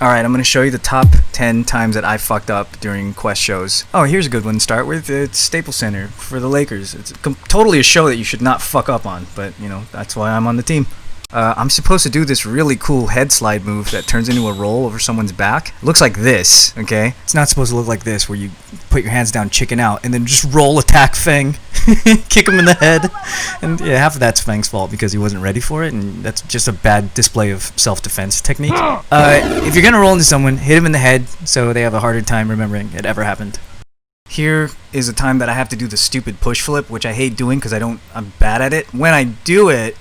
Alright, I'm going to show you the top 10 times that I fucked up during Quest shows. Oh, here's a good one to start with. It's Staples Center for the Lakers. It's totally a show that you should not fuck up on, but, you know, that's why I'm on the team. I'm supposed to do this really cool head slide move that turns into a roll over someone's back. It looks like this, okay? It's not supposed to look like this, where you put your hands down, chicken out, and then just roll attack Feng, kick him in the head. And yeah, half of that's Feng's fault because he wasn't ready for it, and that's just a bad display of self-defense technique. If you're gonna roll into someone, hit him in the head so they have a harder time remembering it ever happened. Here is a time that I have to do the stupid push flip, which I hate doing because I'm bad at it. When I do it,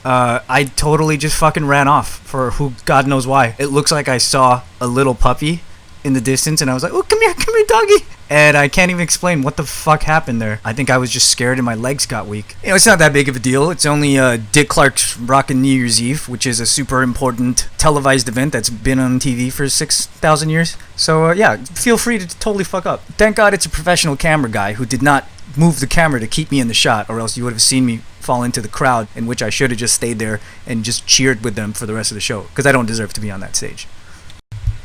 I totally just fucking ran off for who God knows why. It looks like I saw a little puppy in the distance and I was like, oh, come here, doggy. And I can't even explain what the fuck happened there. I think I was just scared and my legs got weak. You know, it's not that big of a deal. It's only Dick Clark's Rockin' New Year's Eve, which is a super important televised event that's been on TV for 6,000 years. So yeah, feel free to totally fuck up. Thank God it's a professional camera guy who did not move the camera to keep me in the shot, or else you would have seen me fall into the crowd, in which I should have just stayed there and just cheered with them for the rest of the show, because I don't deserve to be on that stage.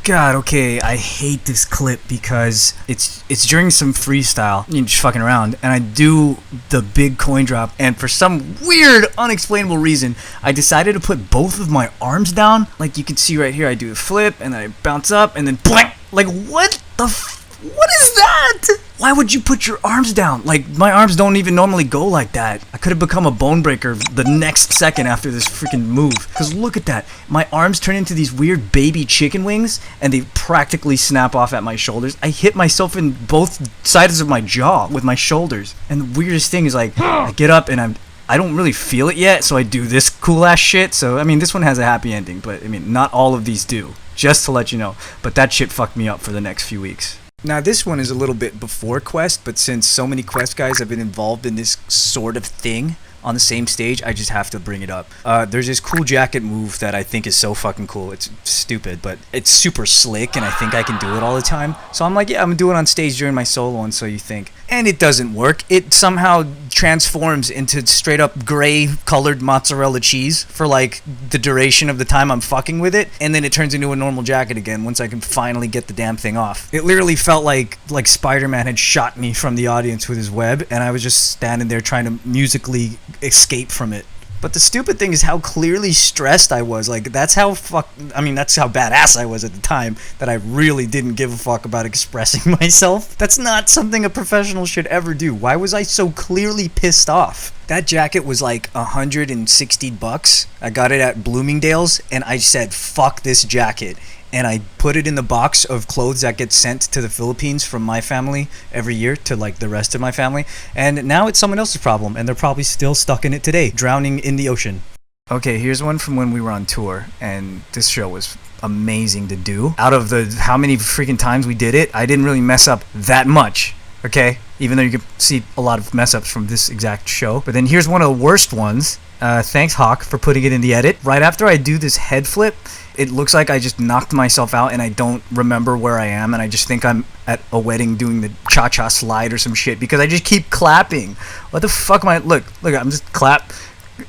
God, okay, I hate this clip because it's during some freestyle, you know, just fucking around, and I do the big coin drop, and for some weird, unexplainable reason, I decided to put both of my arms down. Like you can see right here, I do a flip, and then I bounce up, and then blank. Like, what the what is that? Why would you put your arms down? Like, my arms don't even normally go like that. I could have become a bone breaker the next second after this freaking move. Because look at that. My arms turn into these weird baby chicken wings, and they practically snap off at my shoulders. I hit myself in both sides of my jaw with my shoulders. And the weirdest thing is, like, I get up and I don't really feel it yet, so I do this cool ass shit. So, I mean, this one has a happy ending, but, I mean, not all of these do. Just to let you know. But that shit fucked me up for the next few weeks. Now this one is a little bit before Quest, but since so many Quest guys have been involved in this sort of thing on the same stage, I just have to bring it up. There's this cool jacket move that I think is so fucking cool. It's stupid, but it's super slick, and I think I can do it all the time. So I'm like, yeah, I'm gonna do it on stage during my solo, and so you think. And it doesn't work. It somehow transforms into straight up gray colored mozzarella cheese for like the duration of the time I'm fucking with it, and then it turns into a normal jacket again once I can finally get the damn thing off. It literally felt like Spider-Man had shot me from the audience with his web, and I was just standing there trying to musically escape from it. But the stupid thing is how clearly stressed I was. Like, that's how that's how badass I was at the time, that I really didn't give a fuck about expressing myself. That's not something a professional should ever do. Why was I so clearly pissed off? That jacket was like $160. I got it at Bloomingdale's, and I said, fuck this jacket. And I put it in the box of clothes that gets sent to the Philippines from my family every year to like the rest of my family. And now it's someone else's problem, and they're probably still stuck in it today, drowning in the ocean. Okay, here's one from when we were on tour, and this show was amazing to do. Out of the how many freaking times we did it, I didn't really mess up that much, okay? Even though you can see a lot of mess ups from this exact show. But then here's one of the worst ones. Thanks, Hawk, for putting it in the edit. Right after I do this head flip, it looks like I just knocked myself out and I don't remember where I am, and I just think I'm at a wedding doing the cha-cha slide or some shit because I just keep clapping. What the fuck am I? Look, I'm just clap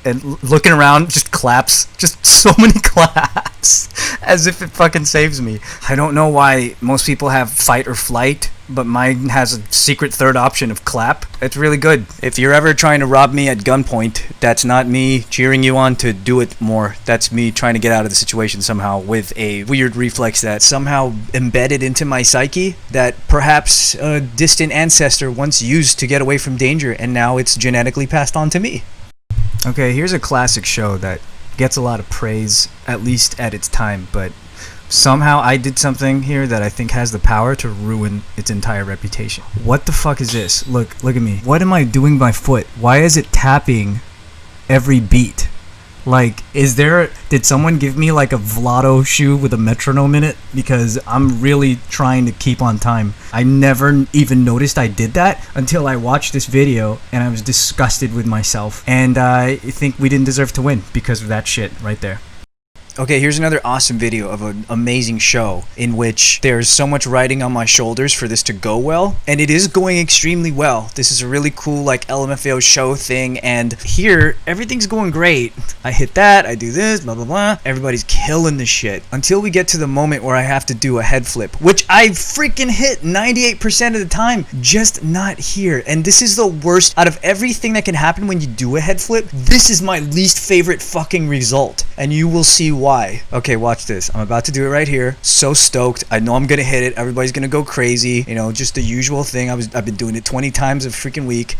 and looking around, just claps, just so many claps, as if it fucking saves me. I don't know why most people have fight or flight, but mine has a secret third option of clap. It's really good. If you're ever trying to rob me at gunpoint, that's not me cheering you on to do it more. That's me trying to get out of the situation somehow with a weird reflex that's somehow embedded into my psyche that perhaps a distant ancestor once used to get away from danger, and now it's genetically passed on to me. Okay, here's a classic show that gets a lot of praise, at least at its time, but somehow I did something here that I think has the power to ruin its entire reputation. What the fuck is this? Look at me. What am I doing with my foot? Why is it tapping every beat? Like, did someone give me like a Vlado shoe with a metronome in it? Because I'm really trying to keep on time. I never even noticed I did that until I watched this video, and I was disgusted with myself. And I think we didn't deserve to win because of that shit right there. Okay, here's another awesome video of an amazing show in which there's so much riding on my shoulders for this to go well, and it is going extremely well. This is a really cool like LMFAO show thing, and here everything's going great. I hit that, I do this, blah blah blah. Everybody's killing the shit until we get to the moment where I have to do a head flip, which I freaking hit 98% of the time, just not here. And this is the worst out of everything that can happen when you do a head flip. This is my least favorite fucking result, and you will see why. Okay, watch this. I'm about to do it right here. So stoked. I know I'm gonna hit it. Everybody's gonna go crazy. You know, just the usual thing. I've been doing it 20 times a freaking week.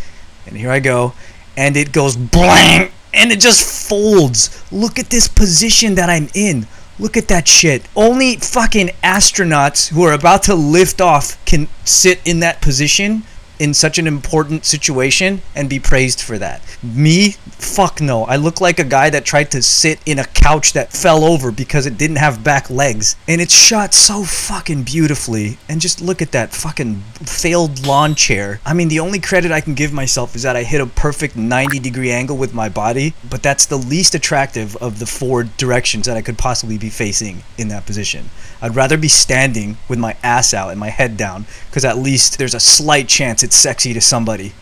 And here I go. And it goes blank. And it just folds. Look at this position that I'm in. Look at that shit. Only fucking astronauts who are about to lift off can sit in that position in such an important situation and be praised for that. Me? Fuck no. I look like a guy that tried to sit in a couch that fell over because it didn't have back legs. And it's shot so fucking beautifully. And just look at that fucking failed lawn chair. I mean, the only credit I can give myself is that I hit a perfect 90-degree angle with my body, but that's the least attractive of the 4 directions that I could possibly be facing in that position. I'd rather be standing with my ass out and my head down, because at least there's a slight chance it's sexy to somebody.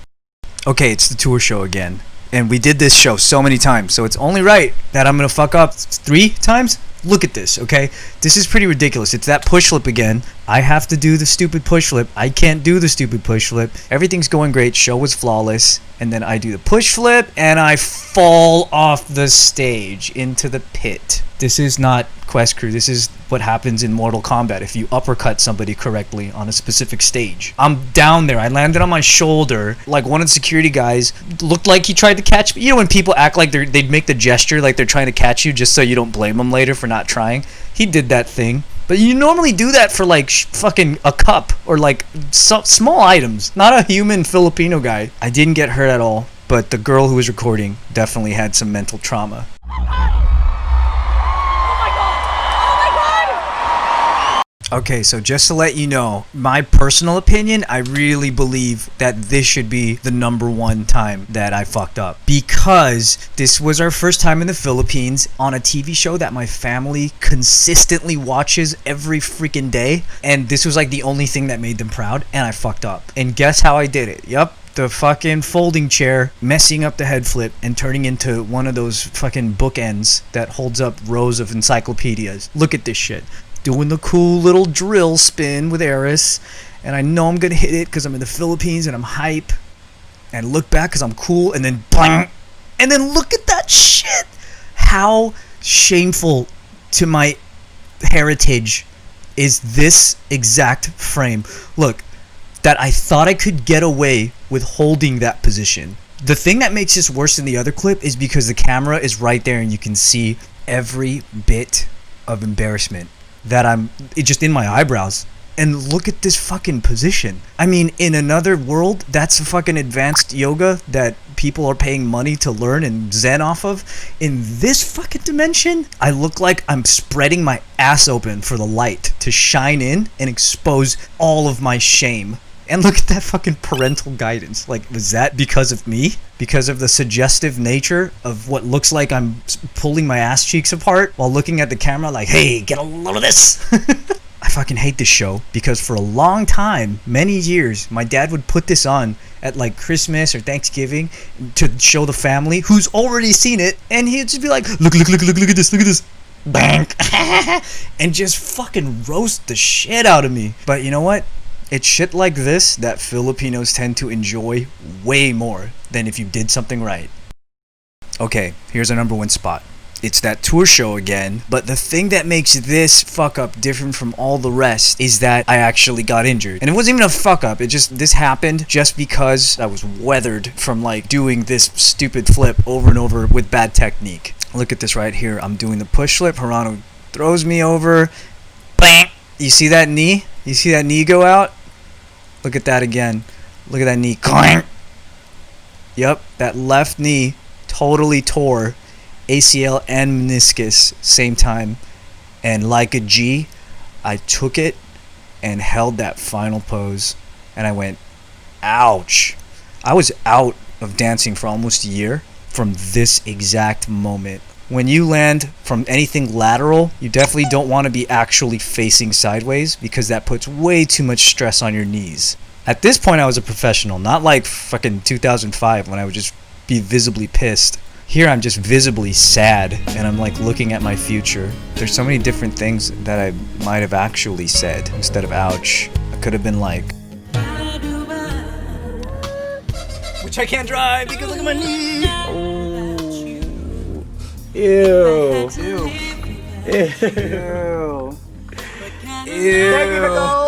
Okay, it's the tour show again. And we did this show so many times, so it's only right that I'm gonna fuck up 3 times? Look at this, okay? This is pretty ridiculous. It's that push flip again. I have to do the stupid push flip. I can't do the stupid push flip. Everything's going great. Show was flawless. And then I do the push flip, and I fall off the stage into the pit. This is not Quest Crew. This is what happens in Mortal Kombat if you uppercut somebody correctly on a specific stage. I'm down there. I landed on my shoulder. Like, one of the security guys looked like he tried to catch me. You know when people act like they'd make the gesture like they're trying to catch you just so you don't blame them later for not trying? He did that thing. But you normally do that for like fucking a cup or like small items. Not a human Filipino guy. I didn't get hurt at all, but the girl who was recording definitely had some mental trauma. Okay, so just to let you know, my personal opinion, I really believe that this should be the #1 time that I fucked up. Because this was our first time in the Philippines on a TV show that my family consistently watches every freaking day. And this was like the only thing that made them proud, and I fucked up. And guess how I did it? Yup. The fucking folding chair messing up the head flip and turning into one of those fucking bookends that holds up rows of encyclopedias. Look at this shit. Doing the cool little drill spin with Eris, and I know I'm gonna hit it because I'm in the Philippines and I'm hype, and look back because I'm cool, and then bang, and then look at that shit. How shameful to my heritage is this exact frame. Look, that I thought I could get away with holding that position. The thing that makes this worse than the other clip is because the camera is right there and you can see every bit of embarrassment that it's just in my eyebrows. And look at this fucking position. I mean, in another world, that's a fucking advanced yoga that people are paying money to learn and zen off of. In this fucking dimension, I look like I'm spreading my ass open for the light to shine in and expose all of my shame. And look at that fucking parental guidance. Like, was that because of me? Because of the suggestive nature of what looks like I'm pulling my ass cheeks apart while looking at the camera like, hey, get a load of this. I fucking hate this show because for a long time, many years, my dad would put this on at like Christmas or Thanksgiving to show the family who's already seen it, and he'd just be like, look at this. Bang. And just fucking roast the shit out of me. But you know what? It's shit like this that Filipinos tend to enjoy way more than if you did something right. Okay, here's our #1 spot. It's that tour show again, but the thing that makes this fuck up different from all the rest is that I actually got injured. And it wasn't even a fuck up, this happened just because I was weathered from like doing this stupid flip over and over with bad technique. Look at this right here. I'm doing the push flip. Hirano throws me over. Bang! You see that knee? You see that knee go out? Look at that again. Look at that knee. Clank! Yep, that left knee totally tore. ACL and meniscus same time. And like a G, I took it and held that final pose. And I went, ouch. I was out of dancing for almost a year from this exact moment. when you land from anything lateral, you definitely don't want to be actually facing sideways because that puts way too much stress on your knees. At this point, I was a professional, not like fucking 2005 when I would just be visibly pissed. Here, I'm just visibly sad, and I'm like looking at my future. There's so many different things that I might have actually said instead of ouch. I could have been like, which I can't drive because look at my knee. Oh. Ew. Ew. Ew. Ew.